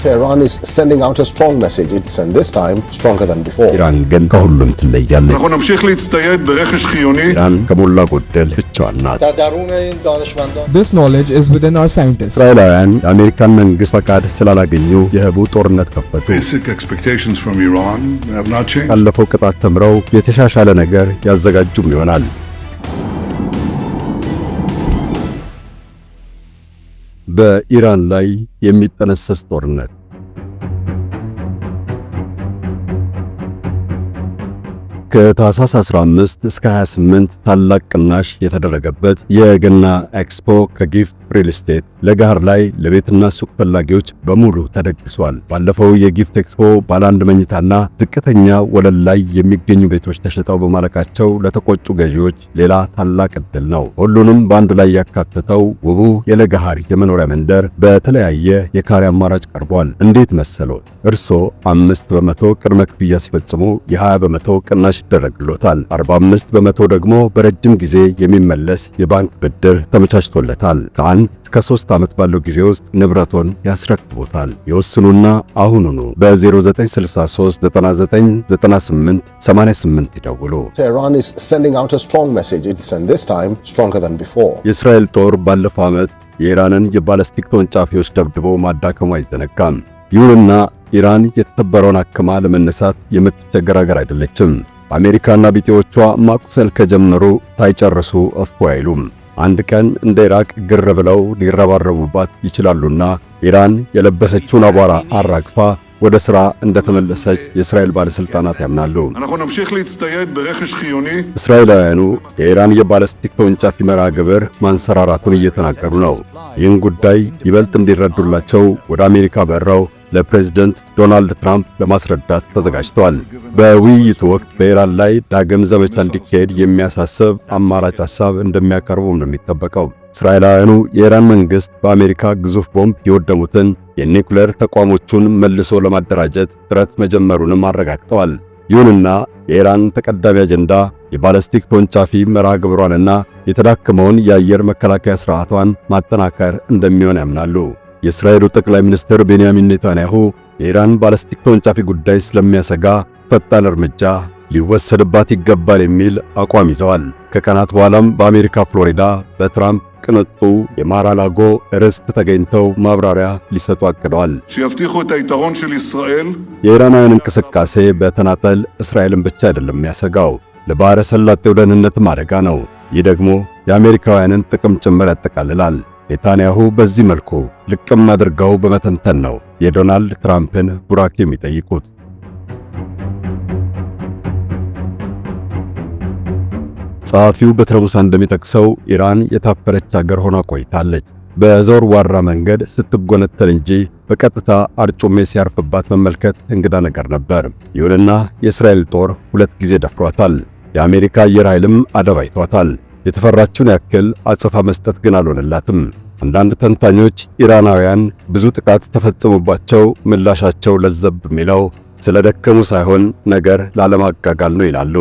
Tehran is sending out a strong message, and this time stronger than before. ኢራን ግን ከሁሉም ትለያለች። ኢራን ከሞላ ጎደል ብቻዋን ናት። This knowledge is within our scientists. እስራኤላውያን የአሜሪካን መንግስት ፈቃድ ስላላገኙ የህቡ ጦርነት ከፈቱ። ካለፈው ቅጣት ተምረው የተሻሻለ ነገር ያዘጋጁም ይሆናል። በኢራን ላይ የሚጠነሰስ ጦርነት። ከታህሳስ 15 እስከ 28 ታላቅ ቅናሽ የተደረገበት የገና ኤክስፖ ከጊፍት ሪል ስቴት ለጋር ላይ ለቤትና ሱቅ ፈላጊዎች በሙሉ ተደግሷል። ባለፈው የጊፍት ኤክስፖ ባለ አንድ መኝታና ዝቅተኛ ወለል ላይ የሚገኙ ቤቶች ተሽጠው በማለቃቸው ለተቆጩ ገዢዎች ሌላ ታላቅ ዕድል ነው። ሁሉንም በአንድ ላይ ያካተተው ውቡ የለጋሃር የመኖሪያ መንደር በተለያየ የካሬ አማራጭ ቀርቧል። እንዴት መሰሎት? እርሶ 5% ቅድመ ክፍያ ሲፈጽሙ የ20 በመቶ ቅናሽ ይደረግሎታል። 45 በመቶ ደግሞ በረጅም ጊዜ የሚመለስ የባንክ ብድር ተመቻችቶለታል። እስከ 3 ዓመት ባለው ጊዜ ውስጥ ንብረቶን ያስረክቦታል። ይወስኑና አሁኑኑ በ0963 99 98 88 ይደውሉ። Tehran is sending out a strong message, and this time stronger than before. የእስራኤል ጦር ባለፈው ዓመት የኢራንን የባለስቲክ ተወንጫፊዎች ደብድቦ ማዳከሙ አይዘነጋም። ይሁንና ኢራን የተሰበረውን አክማ ለመነሳት የምትቸገር ሀገር አይደለችም። አሜሪካና ቢጤዎቿ ማቁሰል ከጀመሩ ሳይጨርሱ እፎ አይሉም። አንድ ቀን እንደ ኢራቅ ግር ብለው ሊረባረቡባት ይችላሉና ኢራን የለበሰችውን አቧራ አራግፋ ወደ ሥራ እንደተመለሰች የእስራኤል ባለሥልጣናት ያምናሉ። እስራኤላውያኑ የኢራን የባለስቲክ ተወንጫፊ መርሃ ግብር ማንሰራራቱን እየተናገሩ ነው። ይህን ጉዳይ ይበልጥ እንዲረዱላቸው ወደ አሜሪካ በረው ለፕሬዝዳንት ዶናልድ ትራምፕ ለማስረዳት ተዘጋጅተዋል። በውይይቱ ወቅት በኢራን ላይ ዳግም ዘመቻ እንዲካሄድ የሚያሳስብ አማራጭ ሐሳብ እንደሚያቀርቡ ነው የሚጠበቀው። እስራኤላውያኑ የኢራን መንግሥት በአሜሪካ ግዙፍ ቦምብ የወደሙትን የኒኩሌር ተቋሞቹን መልሶ ለማደራጀት ጥረት መጀመሩንም አረጋግጠዋል። ይሁንና የኢራን ተቀዳሚ አጀንዳ የባለስቲክ ተወንጫፊ መርሃ ግብሯንና የተዳከመውን የአየር መከላከያ ሥርዓቷን ማጠናከር እንደሚሆን ያምናሉ። የእስራኤሉ ጠቅላይ ሚኒስትር ቤንያሚን ኔታንያሁ የኢራን ባለስቲክ ተወንጫፊ ጉዳይ ስለሚያሰጋ ፈጣን እርምጃ ሊወሰድባት ይገባል የሚል አቋም ይዘዋል። ከቀናት በኋላም በአሜሪካ ፍሎሪዳ በትራምፕ ቅንጡ የማር-አ-ላጎ ርስት ተገኝተው ማብራሪያ ሊሰጡ አቅደዋል። የኢራናውያን እንቅስቃሴ በተናጠል እስራኤልን ብቻ አይደለም የሚያሰጋው፣ ለባሕረ ሰላጤው ደህንነትም አደጋ ነው። ይህ ደግሞ የአሜሪካውያንን ጥቅም ጭምር ያጠቃልላል። ኔታንያሁ በዚህ መልኩ ልቅም አድርገው በመተንተን ነው የዶናልድ ትራምፕን ቡራኬ የሚጠይቁት። ጸሐፊው በትረሙሳ እንደሚጠቅሰው ኢራን የታፈረች ሀገር ሆና ቆይታለች። በዘወርዋራ መንገድ ስትጎነተል እንጂ በቀጥታ አርጩሜ ሲያርፍባት መመልከት እንግዳ ነገር ነበር። ይሁንና የእስራኤል ጦር 2 ጊዜ ደፍሯታል። የአሜሪካ አየር ኃይልም አደባይቷታል። የተፈራችውን ያክል አጸፋ መስጠት ግን አልሆነላትም። አንዳንድ ተንታኞች ኢራናውያን ብዙ ጥቃት ተፈጽሞባቸው ምላሻቸው ለዘብ የሚለው ስለደከሙ ሳይሆን ነገር ላለማጋጋል ነው ይላሉ።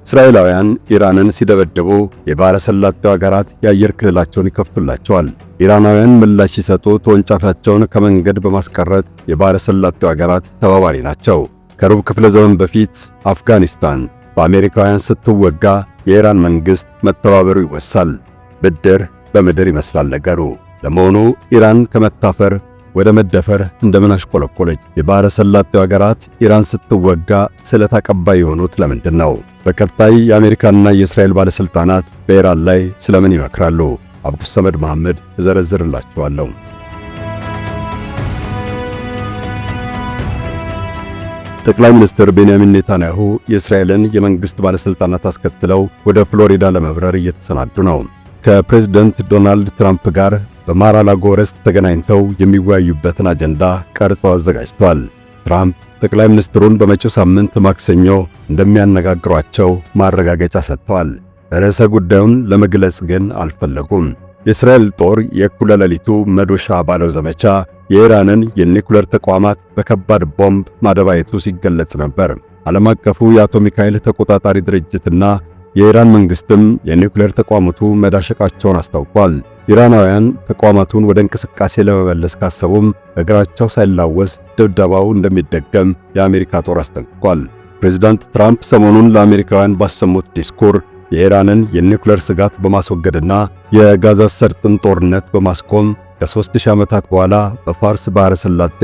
እስራኤላውያን ኢራንን ሲደበደቡ የባሕረ ሰላጤው ሀገራት የአየር ክልላቸውን ይከፍቱላቸዋል። ኢራናውያን ምላሽ ሲሰጡ ተወንጫፊያቸውን ከመንገድ በማስቀረት የባሕረ ሰላጤው ሀገራት ተባባሪ ናቸው። ከሩብ ክፍለ ዘመን በፊት አፍጋኒስታን በአሜሪካውያን ስትወጋ የኢራን መንግሥት መተባበሩ ይወሳል። ብድር በምድር ይመስላል ነገሩ። ለመሆኑ ኢራን ከመታፈር ወደ መደፈር እንደምን አሽቆለቆለች? የባሕረ ሰላጤው ሀገራት ኢራን ስትወጋ ስለት አቀባይ የሆኑት ለምንድን ነው? በቀጣይ የአሜሪካና የእስራኤል ባለሥልጣናት በኢራን ላይ ስለምን ይመክራሉ? አብዱስ ሰመድ መሐመድ እዘረዝርላችኋለሁ። ጠቅላይ ሚኒስትር ቤንያሚን ኔታንያሁ የእስራኤልን የመንግሥት ባለሥልጣናት አስከትለው ወደ ፍሎሪዳ ለመብረር እየተሰናዱ ነው። ከፕሬዝዳንት ዶናልድ ትራምፕ ጋር በማር-አ-ላጎ ርስት ተገናኝተው የሚወያዩበትን አጀንዳ ቀርጸው አዘጋጅተዋል። ትራምፕ ጠቅላይ ሚኒስትሩን በመጪው ሳምንት ማክሰኞ እንደሚያነጋግሯቸው ማረጋገጫ ሰጥተዋል። ርዕሰ ጉዳዩን ለመግለጽ ግን አልፈለጉም። የእስራኤል ጦር የእኩለ ሌሊቱ መዶሻ ባለው ዘመቻ የኢራንን የኒኩሌር ተቋማት በከባድ ቦምብ ማደባየቱ ሲገለጽ ነበር። ዓለም አቀፉ የአቶሚክ ኃይል ተቆጣጣሪ ድርጅትና የኢራን መንግስትም የኒኩሌር ተቋማቱ መዳሸቃቸውን አስታውቋል። ኢራናውያን ተቋማቱን ወደ እንቅስቃሴ ለመመለስ ካሰቡም እግራቸው ሳይላወስ ድብደባው እንደሚደገም የአሜሪካ ጦር አስጠንቅቋል። ፕሬዝዳንት ትራምፕ ሰሞኑን ለአሜሪካውያን ባሰሙት ዲስኩር የኢራንን የኒውክሌር ስጋት በማስወገድና የጋዛ ሰርጥን ጦርነት በማስቆም ከ3000 ዓመታት በኋላ በፋርስ ባህረ ሰላጤ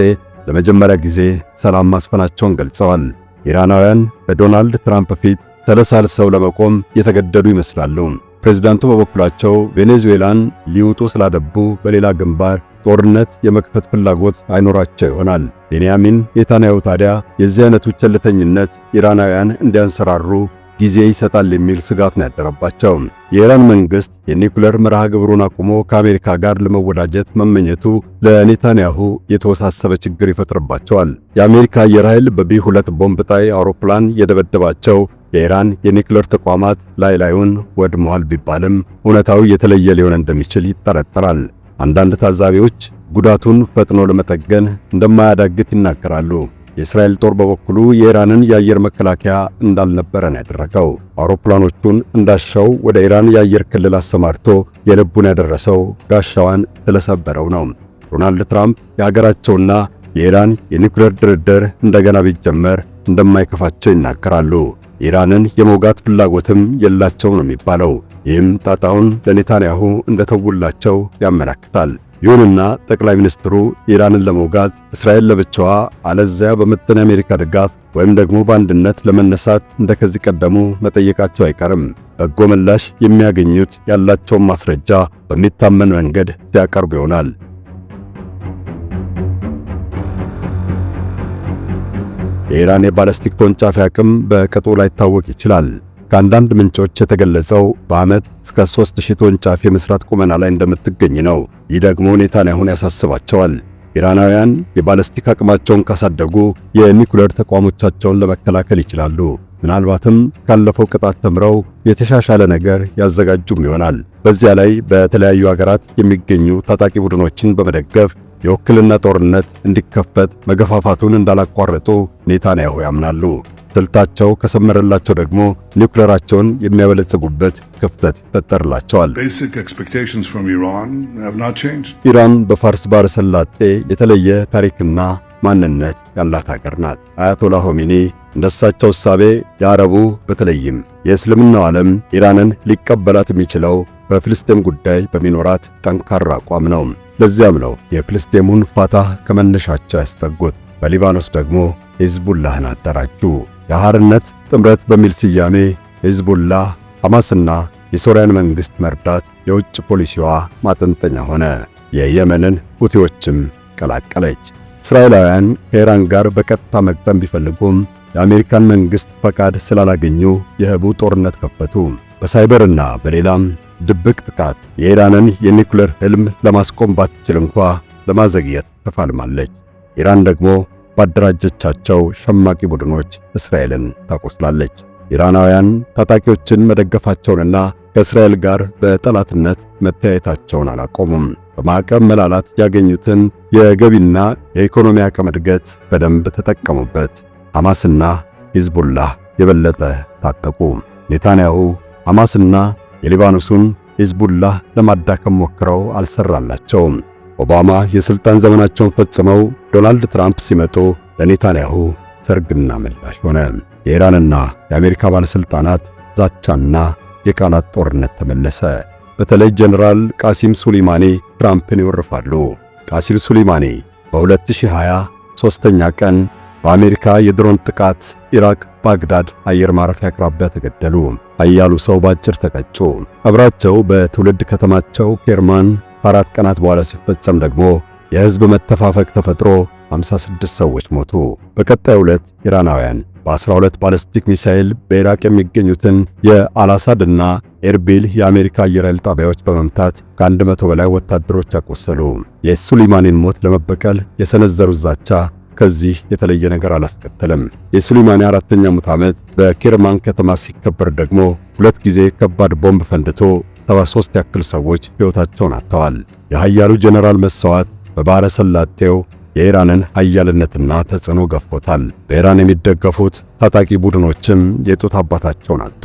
ለመጀመሪያ ጊዜ ሰላም ማስፈናቸውን ገልጸዋል። ኢራናውያን በዶናልድ ትራምፕ ፊት ተለሳልሰው ለመቆም የተገደዱ ይመስላሉ። ፕሬዝዳንቱ በበኩላቸው ቬኔዙዌላን ሊውጡ ስላደቡ በሌላ ግንባር ጦርነት የመክፈት ፍላጎት አይኖራቸው ይሆናል። ቤንያሚን ኔታንያሁ ታዲያ የዚህ አይነቱ ቸልተኝነት ኢራናውያን እንዲያንሰራሩ ጊዜ ይሰጣል የሚል ስጋት ነው ያደረባቸው። የኢራን መንግስት የኒውክሌር መርሃ ግብሩን አቁሞ ከአሜሪካ ጋር ለመወዳጀት መመኘቱ ለኔታንያሁ የተወሳሰበ ችግር ይፈጥርባቸዋል። የአሜሪካ አየር ኃይል በቢ2 ቦምብ ጣይ አውሮፕላን የደበደባቸው የኢራን የኒውክሌር ተቋማት ላዩን ወድመዋል ቢባልም እውነታው የተለየ ሊሆን እንደሚችል ይጠረጠራል። አንዳንድ ታዛቢዎች ጉዳቱን ፈጥኖ ለመጠገን እንደማያዳግት ይናገራሉ። የእስራኤል ጦር በበኩሉ የኢራንን የአየር መከላከያ እንዳልነበረ ነው ያደረገው። አውሮፕላኖቹን እንዳሻው ወደ ኢራን የአየር ክልል አሰማርቶ የልቡን ያደረሰው ጋሻዋን ስለሰበረው ነው። ዶናልድ ትራምፕ የሀገራቸውና የኢራን የኒውክሌር ድርድር እንደገና ቢጀመር እንደማይከፋቸው ይናገራሉ። ኢራንን የመውጋት ፍላጎትም የላቸው ነው የሚባለው። ይህም ጣጣውን ለኔታንያሁ እንደተውላቸው ያመለክታል። ይሁንና ጠቅላይ ሚኒስትሩ ኢራንን ለመውጋት እስራኤል ለብቻዋ አለዚያ በምጥን የአሜሪካ ድጋፍ ወይም ደግሞ በአንድነት ለመነሳት እንደከዚህ ቀደሙ መጠየቃቸው አይቀርም። በጎ ምላሽ የሚያገኙት ያላቸውን ማስረጃ በሚታመን መንገድ ሲያቀርቡ ይሆናል። የኢራን የባለስቲክ ተወንጫፊ አቅም በቅጡ ላይታወቅ ይችላል። ከአንዳንድ ምንጮች የተገለጸው በዓመት እስከ 3000 ተወንጫፊ የመስራት ቁመና ላይ እንደምትገኝ ነው። ይህ ደግሞ ኔታንያሁን ያሳስባቸዋል። ኢራናውያን የባለስቲክ አቅማቸውን ካሳደጉ የኒውክሌር ተቋሞቻቸውን ለመከላከል ይችላሉ። ምናልባትም ካለፈው ቅጣት ተምረው የተሻሻለ ነገር ያዘጋጁም ይሆናል። በዚያ ላይ በተለያዩ ሀገራት የሚገኙ ታጣቂ ቡድኖችን በመደገፍ የውክልና ጦርነት እንዲከፈት መገፋፋቱን እንዳላቋረጡ ኔታንያሁ ያምናሉ። ስልታቸው ከሰመረላቸው ደግሞ ኒውክሌራቸውን የሚያበለጽጉበት ክፍተት ይፈጠርላቸዋል። ኢራን በፋርስ ባህረ ሰላጤ የተለየ ታሪክና ማንነት ያላት ሀገር ናት። አያቶላ ሆሚኒ እንደሳቸው እሳቤ የአረቡ በተለይም የእስልምናው ዓለም ኢራንን ሊቀበላት የሚችለው በፍልስጤም ጉዳይ በሚኖራት ጠንካራ አቋም ነው። ለዚያም ነው የፍልስጤሙን ፋታህ ከመነሻቸው ያስጠጉት። በሊባኖስ ደግሞ ሂዝቡላህን አደራጁ። የሐርነት ጥምረት በሚል ስያሜ ሂዝቡላህ ሐማስና የሶሪያን መንግሥት መርዳት የውጭ ፖሊሲዋ ማጠንጠኛ ሆነ። የየመንን ሁቲዎችም ቀላቀለች። እስራኤላውያን ከኢራን ጋር በቀጥታ መግጠም ቢፈልጉም የአሜሪካን መንግሥት ፈቃድ ስላላገኙ የህቡ ጦርነት ከፈቱ። በሳይበርና በሌላም ድብቅ ጥቃት የኢራንን የኒውክሌር ህልም ለማስቆም ባትችል እንኳ ለማዘግየት ተፋልማለች። ኢራን ደግሞ ባደራጀቻቸው ሸማቂ ቡድኖች እስራኤልን ታቆስላለች። ኢራናውያን ታጣቂዎችን መደገፋቸውንና ከእስራኤል ጋር በጠላትነት መተያየታቸውን አላቆሙም። በማዕቀብ መላላት ያገኙትን የገቢና የኢኮኖሚ አቅም እድገት በደንብ ተጠቀሙበት። ሐማስና ሂዝቡላህ የበለጠ ታጠቁ። ኔታንያሁ ሐማስና የሊባኖሱን ሂዝቡላህ ለማዳከም ሞክረው አልሰራላቸውም። ኦባማ የሥልጣን ዘመናቸውን ፈጽመው ዶናልድ ትራምፕ ሲመጡ ለኔታንያሁ ሰርግና ምላሽ ሆነ። የኢራንና የአሜሪካ ባለሥልጣናት ዛቻና የቃላት ጦርነት ተመለሰ። በተለይ ጀነራል ቃሲም ሱሌማኒ ትራምፕን ይወርፋሉ። ቃሲም ሱሌማኒ በ2020 ሦስተኛ ቀን በአሜሪካ የድሮን ጥቃት ኢራቅ ባግዳድ አየር ማረፊያ አቅራቢያ ተገደሉ። ኃያሉ ሰው ባጭር ተቀጩ። ቀብራቸው በትውልድ ከተማቸው ኬርማን 4 ቀናት በኋላ ሲፈጸም ደግሞ የሕዝብ መተፋፈቅ ተፈጥሮ 56 ሰዎች ሞቱ። በቀጣዩ ዕለት ኢራናውያን በ12 ባለስቲክ ሚሳኤል በኢራቅ የሚገኙትን የአልአሳድና ኤርቢል የአሜሪካ አየር ኃይል ጣቢያዎች በመምታት ከ100 በላይ ወታደሮች አቆሰሉ። የሱሌማኒን ሞት ለመበቀል የሰነዘሩት ዛቻ ከዚህ የተለየ ነገር አላስከተለም። የሱሌማኒ 4ኛ ሙት ዓመት በኬርማን ከተማ ሲከበር ደግሞ 2 ጊዜ ከባድ ቦምብ ፈንድቶ 73 ያክል ሰዎች ሕይወታቸውን አጥተዋል። የኃያሉ ጀነራል መሰዋት በባሕረ ሰላጤው የኢራንን ኃያልነትና ተጽዕኖ ገፎታል። በኢራን የሚደገፉት ታጣቂ ቡድኖችም የጡት አባታቸውን አጡ።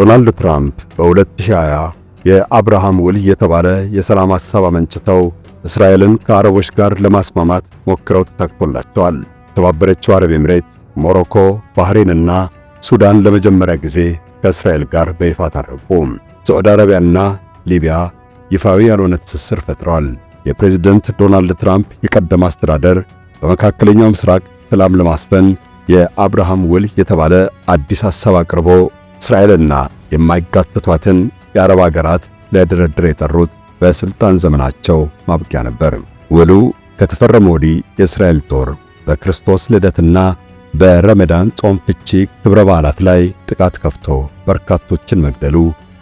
ዶናልድ ትራምፕ በ2020 የአብርሃም ውል የተባለ የሰላም ሐሳብ አመንጭተው እስራኤልን ከአረቦች ጋር ለማስማማት ሞክረው ተሳክቶላቸዋል። የተባበረችው አረብ ኤምሬት፣ ሞሮኮ፣ ባህሬንና ሱዳን ለመጀመሪያ ጊዜ ከእስራኤል ጋር በይፋ ታረቁ። ሳዑዲ አረቢያና ሊቢያ ይፋዊ ያልሆነ ትስስር ፈጥረዋል። የፕሬዝዳንት ዶናልድ ትራምፕ የቀደመ አስተዳደር በመካከለኛው ምስራቅ ሰላም ለማስፈን የአብርሃም ውል የተባለ አዲስ ሐሳብ አቅርቦ እስራኤልና የማይጋተቷትን የአረብ አገራት ለድርድር የጠሩት በስልጣን ዘመናቸው ማብቂያ ነበር። ውሉ ከተፈረመ ወዲህ የእስራኤል ጦር በክርስቶስ ልደትና በረመዳን ጾም ፍቺ ክብረ በዓላት ላይ ጥቃት ከፍቶ በርካቶችን መግደሉ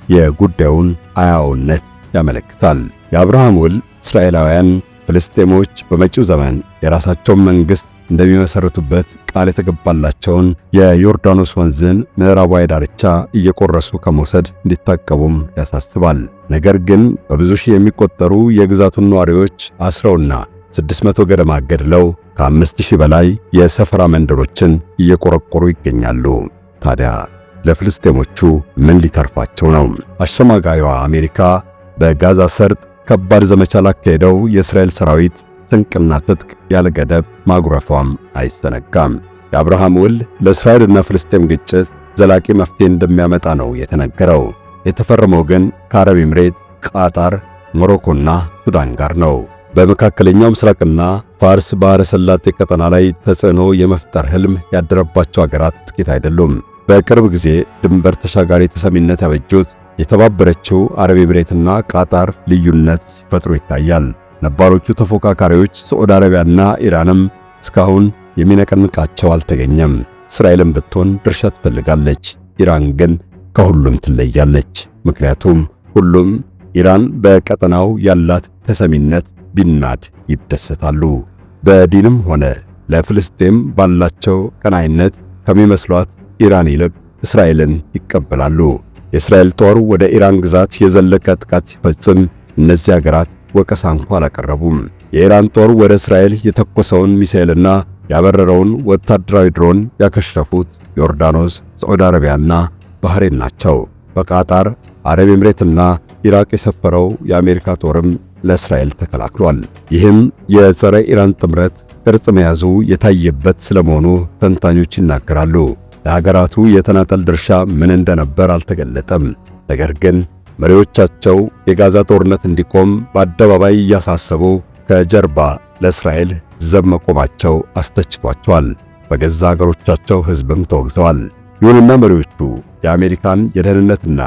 የጉዳዩን አያውነት ያመለክታል። የአብርሃም ውል እስራኤላውያን ፍልስጤሞች በመጪው ዘመን የራሳቸውን መንግሥት እንደሚመሰርቱበት ቃል የተገባላቸውን የዮርዳኖስ ወንዝን ምዕራባዊ ዳርቻ እየቆረሱ ከመውሰድ እንዲታቀቡም ያሳስባል። ነገር ግን በብዙ ሺህ የሚቆጠሩ የግዛቱን ነዋሪዎች አስረውና 600 ገደማ ገድለው ከ5000 በላይ የሰፈራ መንደሮችን እየቆረቆሩ ይገኛሉ። ታዲያ ለፍልስጤሞቹ ምን ሊተርፋቸው ነው? አሸማጋዩዋ አሜሪካ በጋዛ ሰርጥ ከባድ ዘመቻ ላካሄደው የእስራኤል ሰራዊት ስንቅና ትጥቅ ያለ ገደብ ማጉረፏም አይዘነጋም። የአብርሃም ውል ለእስራኤልና ፍልስጤም ግጭት ዘላቂ መፍትሄ እንደሚያመጣ ነው የተነገረው። የተፈረመው ግን ከአረብ ኤምሬት፣ ቃጣር፣ ሞሮኮና ሱዳን ጋር ነው። በመካከለኛው ምስራቅና ፋርስ ባሕረ ሰላጤ ቀጠና ላይ ተጽዕኖ የመፍጠር ህልም ያደረባቸው አገራት ጥቂት አይደሉም። በቅርብ ጊዜ ድንበር ተሻጋሪ ተሰሚነት ያበጁት የተባበረችው አረብ ኤምሬትና ቃጣር ልዩነት ሲፈጥሩ ይታያል። ነባሮቹ ተፎካካሪዎች ሳዑዲ አረቢያና ኢራንም እስካሁን የሚነቀንቃቸው አልተገኘም። እስራኤልም ብትሆን ድርሻ ትፈልጋለች። ኢራን ግን ከሁሉም ትለያለች። ምክንያቱም ሁሉም ኢራን በቀጠናው ያላት ተሰሚነት ቢናድ ይደሰታሉ። በዲንም ሆነ ለፍልስጤም ባላቸው ቀናይነት ከሚመስሏት ኢራን ይልቅ እስራኤልን ይቀበላሉ። የእስራኤል ጦር ወደ ኢራን ግዛት የዘለቀ ጥቃት ሲፈጽም እነዚህ አገራት ወቀሳ እንኳን አላቀረቡም። የኢራን ጦር ወደ እስራኤል የተኮሰውን ሚሳኤልና ያበረረውን ወታደራዊ ድሮን ያከሸፉት ዮርዳኖስ፣ ሳዑዲ አረቢያና ባህሬን ናቸው። በቃጣር፣ አረብ ኤምሬትና ኢራቅ የሰፈረው የአሜሪካ ጦርም ለእስራኤል ተከላክሏል። ይህም የጸረ ኢራን ጥምረት ቅርጽ መያዙ የታየበት ስለመሆኑ ተንታኞች ይናገራሉ። ለሀገራቱ የተናጠል ድርሻ ምን እንደነበር አልተገለጠም። ነገር ግን መሪዎቻቸው የጋዛ ጦርነት እንዲቆም በአደባባይ እያሳሰቡ ከጀርባ ለእስራኤል ዘብ መቆማቸው አስተችቷቸዋል። በገዛ ሀገሮቻቸው ሕዝብም ተወግዘዋል። ይሁንና መሪዎቹ የአሜሪካን የደህንነትና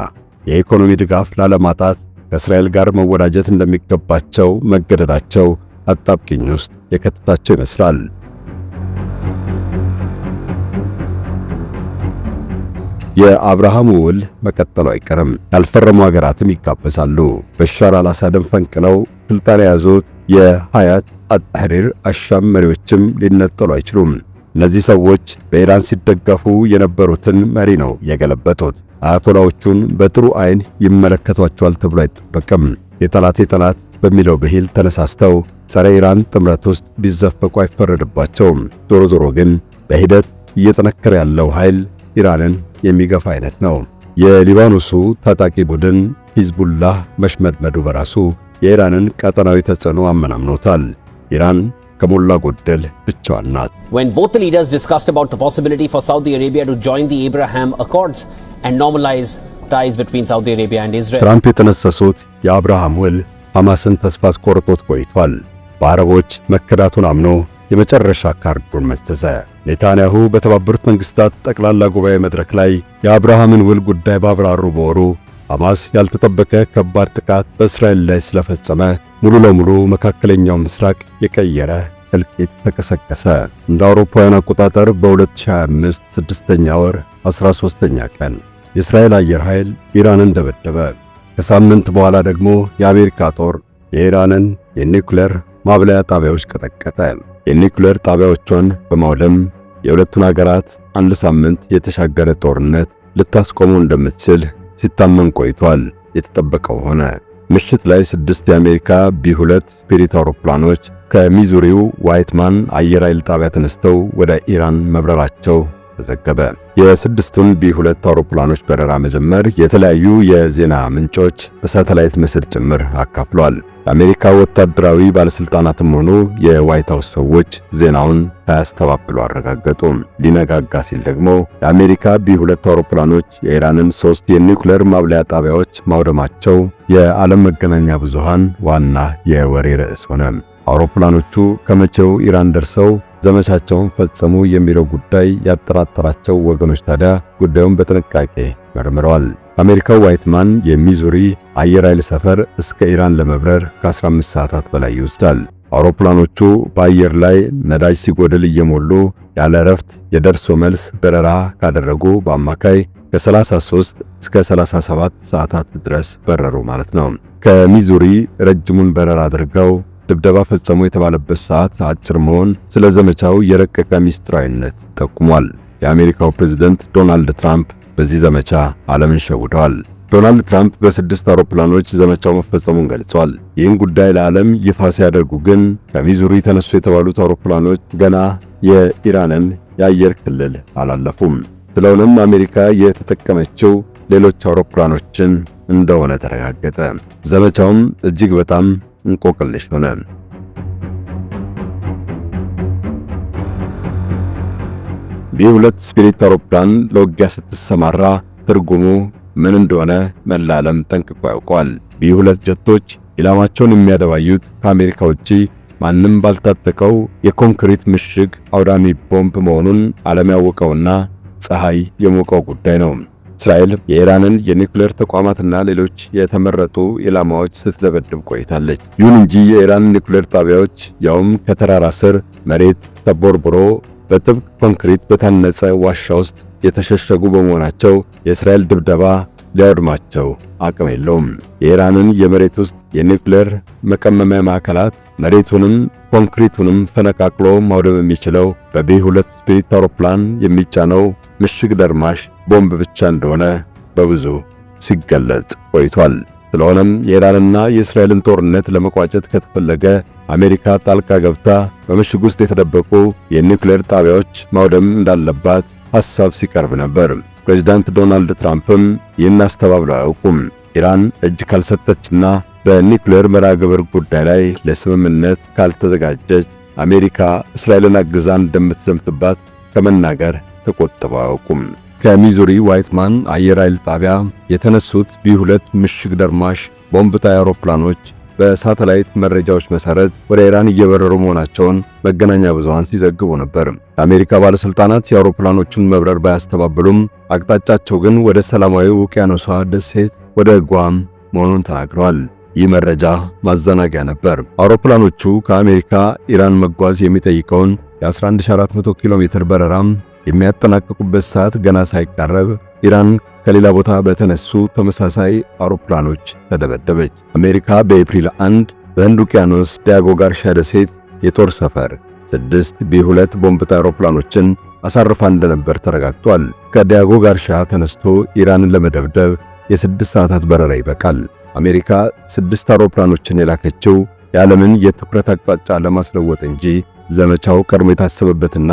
የኢኮኖሚ ድጋፍ ላለማጣት ከእስራኤል ጋር መወዳጀት እንደሚገባቸው መገደዳቸው አጣብቂኝ ውስጥ የከተታቸው ይመስላል። የአብርሃም ውል መቀጠሉ አይቀርም። ያልፈረሙ ሀገራትም ይጋበዛሉ። በሻር አልአሳድን ፈንቅለው ስልጣን የያዙት የሃያት አልታህሪር አሻም መሪዎችም ሊነጠሉ አይችሉም። እነዚህ ሰዎች በኢራን ሲደገፉ የነበሩትን መሪ ነው የገለበጡት። አያቶላዎቹን በጥሩ አይን ይመለከቷቸዋል ተብሎ አይጠበቅም። የጠላቴ ጠላት በሚለው ብሂል ተነሳስተው ጸረ ኢራን ጥምረት ውስጥ ቢዘፈቁ አይፈረድባቸውም። ዞሮ ዞሮ ግን በሂደት እየጠነከረ ያለው ኃይል ኢራንን የሚገፋ አይነት ነው። የሊባኖሱ ታጣቂ ቡድን ሂዝቡላህ መሽመድመዱ በራሱ የኢራንን ቀጠናዊ ተጽዕኖ አመናምኖታል። ኢራን ከሞላ ጎደል ብቻዋን ናት። When both the leaders discussed about the possibility for Saudi Arabia to join the Abraham Accords and normalize ties between Saudi Arabia and Israel. ትራምፕ የተነሰሱት የአብርሃም ውል ሐማስን ተስፋ አስቆርጦት ቆይቷል። በአረቦች መከዳቱን አምኖ የመጨረሻ ካርዱን መዘዘ። ኔታንያሁ በተባበሩት መንግስታት ጠቅላላ ጉባኤ መድረክ ላይ የአብርሃምን ውል ጉዳይ ባብራሩ በወሩ ሐማስ ያልተጠበቀ ከባድ ጥቃት በእስራኤል ላይ ስለፈጸመ ሙሉ ለሙሉ መካከለኛው ምስራቅ የቀየረ እልቂት ተቀሰቀሰ። እንደ አውሮፓውያን አቆጣጠር በ2025 6ኛ ወር 13ኛ ቀን የእስራኤል አየር ኃይል ኢራንን ደበደበ። ከሳምንት በኋላ ደግሞ የአሜሪካ ጦር የኢራንን የኒውክሌር ማብለያ ጣቢያዎች ቀጠቀጠ። የኒውክሌር ጣቢያዎቿን በማውደም የሁለቱን ሀገራት አንድ ሳምንት የተሻገረ ጦርነት ልታስቆሙ እንደምትችል ሲታመን ቆይቷል። የተጠበቀው ሆነ። ምሽት ላይ 6 የአሜሪካ ቢ2 ስፒሪት አውሮፕላኖች ከሚዙሪው ዋይትማን አየር ኃይል ጣቢያ ተነስተው ወደ ኢራን መብረራቸው ተዘገበ። የስድስቱን ቢ2 አውሮፕላኖች በረራ መጀመር የተለያዩ የዜና ምንጮች በሳተላይት ምስል ጭምር አካፍሏል። የአሜሪካ ወታደራዊ ባለስልጣናትም ሆኑ የዋይት ሃውስ ሰዎች ዜናውን ሳያስተባብሉ አረጋገጡ። ሊነጋጋ ሲል ደግሞ የአሜሪካ ቢ2 አውሮፕላኖች የኢራንን 3 የኒውክሌር ማብለያ ጣቢያዎች ማውደማቸው የዓለም መገናኛ ብዙሃን ዋና የወሬ ርዕስ ሆነ። አውሮፕላኖቹ ከመቼው ኢራን ደርሰው ዘመቻቸውን ፈጸሙ የሚለው ጉዳይ ያጠራጠራቸው ወገኖች ታዲያ ጉዳዩን በጥንቃቄ መርምረዋል። አሜሪካው ዋይትማን የሚዙሪ አየር ኃይል ሰፈር እስከ ኢራን ለመብረር ከ15 ሰዓታት በላይ ይወስዳል። አውሮፕላኖቹ በአየር ላይ ነዳጅ ሲጎድል እየሞሉ ያለ እረፍት የደርሶ መልስ በረራ ካደረጉ በአማካይ ከ33 እስከ 37 ሰዓታት ድረስ በረሩ ማለት ነው። ከሚዙሪ ረጅሙን በረራ አድርገው ድብደባ ፈጸሙ የተባለበት ሰዓት አጭር መሆን ስለ ዘመቻው የረቀቀ ሚስጥራዊነት ጠቁሟል። የአሜሪካው ፕሬዝዳንት ዶናልድ ትራምፕ በዚህ ዘመቻ ዓለምን ሸውደዋል። ዶናልድ ትራምፕ በ6 አውሮፕላኖች ዘመቻው መፈጸሙን ገልጸዋል። ይህን ጉዳይ ለዓለም ይፋ ሲያደርጉ ግን ከሚዙሪ ተነሱ የተባሉት አውሮፕላኖች ገና የኢራንን የአየር ክልል አላለፉም። ስለሆነም አሜሪካ የተጠቀመችው ሌሎች አውሮፕላኖችን እንደሆነ ተረጋገጠ። ዘመቻውም እጅግ በጣም እንቆቅልሽ ሆነ። ቢ2 ስፒሪት አውሮፕላን ለውጊያ ስትሰማራ ትርጉሙ ምን እንደሆነ መላ ዓለም ጠንቅቆ ያውቀዋል። ቢ2 ጀቶች ኢላማቸውን የሚያደባዩት ከአሜሪካ ውጪ ማንም ባልታጠቀው የኮንክሪት ምሽግ አውዳሚ ቦምብ መሆኑን ዓለም ያወቀውና ፀሐይ የሞቀው ጉዳይ ነው። እስራኤል የኢራንን የኒውክሌር ተቋማትና ሌሎች የተመረጡ ኢላማዎች ስትደበድብ ቆይታለች። ይሁን እንጂ የኢራን ኒውክሌር ጣቢያዎች ያውም ከተራራ ስር መሬት ተቦርብሮ በጥብቅ ኮንክሪት በታነጸ ዋሻ ውስጥ የተሸሸጉ በመሆናቸው የእስራኤል ድብደባ ሊያወድማቸው አቅም የለውም። የኢራንን የመሬት ውስጥ የኒውክሌር መቀመሚያ ማዕከላት መሬቱንም ኮንክሪቱንም ፈነቃቅሎ ማውደም የሚችለው በቢ2 ስፒሪት አውሮፕላን የሚጫነው ምሽግ ደርማሽ ቦምብ ብቻ እንደሆነ በብዙ ሲገለጽ ቆይቷል። ስለሆነም የኢራንና የእስራኤልን ጦርነት ለመቋጨት ከተፈለገ አሜሪካ ጣልቃ ገብታ በምሽግ ውስጥ የተደበቁ የኒውክሌር ጣቢያዎች ማውደም እንዳለባት ሐሳብ ሲቀርብ ነበር። ፕሬዝዳንት ዶናልድ ትራምፕም ይህን አስተባብለው አያውቁም። ኢራን እጅ ካልሰጠችና በኒውክሌር መርሃ ግብር ጉዳይ ላይ ለስምምነት ካልተዘጋጀች አሜሪካ እስራኤልን አግዛ እንደምትዘምትባት ከመናገር ተቆጥበው አያውቁም። ከሚዙሪ ዋይትማን አየር ኃይል ጣቢያ የተነሱት ቢ2 ምሽግ ደርማሽ ቦምብ ጣይ አውሮፕላኖች በሳተላይት መረጃዎች መሰረት ወደ ኢራን እየበረሩ መሆናቸውን መገናኛ ብዙሃን ሲዘግቡ ነበር። የአሜሪካ ባለስልጣናት የአውሮፕላኖቹን መብረር ባያስተባብሉም አቅጣጫቸው ግን ወደ ሰላማዊ ውቅያኖሷ ደሴት ወደ ጓም መሆኑን ተናግረዋል። ይህ መረጃ ማዘናጊያ ነበር። አውሮፕላኖቹ ከአሜሪካ ኢራን መጓዝ የሚጠይቀውን የ11400 ኪሎ ሜትር በረራም የሚያጠናቅቁበት ሰዓት ገና ሳይቃረብ ኢራን ከሌላ ቦታ በተነሱ ተመሳሳይ አውሮፕላኖች ተደበደበች። አሜሪካ በኤፕሪል 1 በህንድ ውቅያኖስ ዲያጎ ጋርሻ ደሴት የጦር ሰፈር 6 ቢ2 ቦምብ ጣይ አውሮፕላኖችን አሳርፋ እንደነበር ተረጋግጧል። ከዲያጎ ጋርሻ ተነስቶ ኢራንን ለመደብደብ የ6 ሰዓታት በረራ ይበቃል። አሜሪካ 6 አውሮፕላኖችን የላከችው የዓለምን የትኩረት አቅጣጫ ለማስለወጥ እንጂ ዘመቻው ቀድሞ የታሰበበትና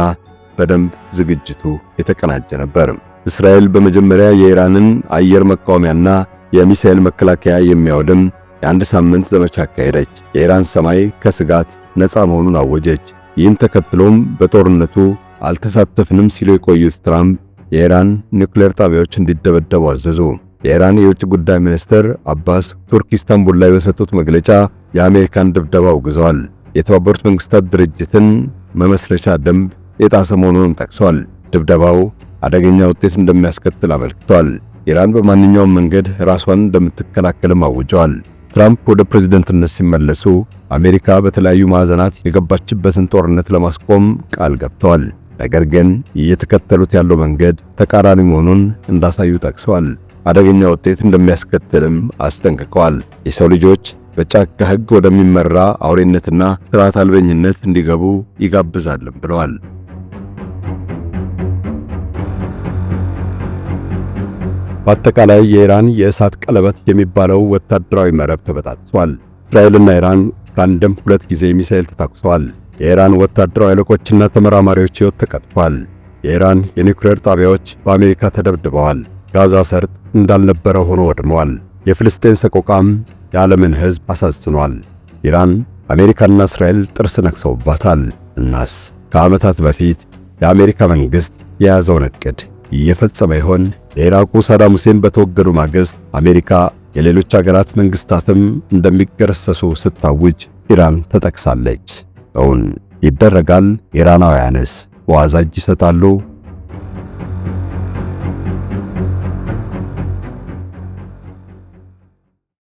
በደንብ ዝግጅቱ የተቀናጀ ነበር። እስራኤል በመጀመሪያ የኢራንን አየር መቃወሚያና የሚሳኤል መከላከያ የሚያወድም የአንድ ሳምንት ዘመቻ አካሄደች። የኢራን ሰማይ ከስጋት ነፃ መሆኑን አወጀች። ይህን ተከትሎም በጦርነቱ አልተሳተፍንም ሲሉ የቆዩት ትራምፕ የኢራን ኒውክሌር ጣቢያዎች እንዲደበደቡ አዘዙ። የኢራን የውጭ ጉዳይ ሚኒስትር አባስ ቱርክ ኢስታንቡል ላይ በሰጡት መግለጫ የአሜሪካን ድብደባ አውግዘዋል። የተባበሩት መንግስታት ድርጅትን መመስረቻ ደንብ የጣሰ መሆኑን ጠቅሰዋል። ድብደባው አደገኛ ውጤት እንደሚያስከትል አመልክተዋል። ኢራን በማንኛውም መንገድ ራሷን እንደምትከላከልም አውጀዋል። ትራምፕ ወደ ፕሬዝደንትነት ሲመለሱ አሜሪካ በተለያዩ ማዕዘናት የገባችበትን ጦርነት ለማስቆም ቃል ገብተዋል። ነገር ግን እየተከተሉት ያለው መንገድ ተቃራኒ መሆኑን እንዳሳዩ ጠቅሰዋል። አደገኛ ውጤት እንደሚያስከትልም አስጠንቅቀዋል። የሰው ልጆች በጫካ ሕግ ወደሚመራ አውሬነትና ስርዓት አልበኝነት እንዲገቡ ይጋብዛልም ብለዋል። በአጠቃላይ የኢራን የእሳት ቀለበት የሚባለው ወታደራዊ መረብ ተበጣጥሷል። እስራኤልና ኢራን ከአንድም 2 ጊዜ ሚሳኤል ተታኩሰዋል። የኢራን ወታደራዊ አለቆችና ተመራማሪዎች ሕይወት ተቀጥፏል። የኢራን የኒውክሌር ጣቢያዎች በአሜሪካ ተደብድበዋል። ጋዛ ሰርጥ እንዳልነበረ ሆኖ ወድመዋል። የፍልስጤን ሰቆቃም የዓለምን ሕዝብ አሳዝኗል። ኢራን አሜሪካና እስራኤል ጥርስ ነክሰውባታል። እናስ ከዓመታት በፊት የአሜሪካ መንግሥት የያዘውን ዕቅድ እየፈጸመ ይሆን? የኢራቁ ሳዳም ሁሴን በተወገዱ ማግስት አሜሪካ የሌሎች አገራት መንግሥታትም እንደሚገረሰሱ ስታውጅ ኢራን ተጠቅሳለች። እውን ይደረጋል? ኢራናውያንስ በዋዛ እጅ ይሰጣሉ?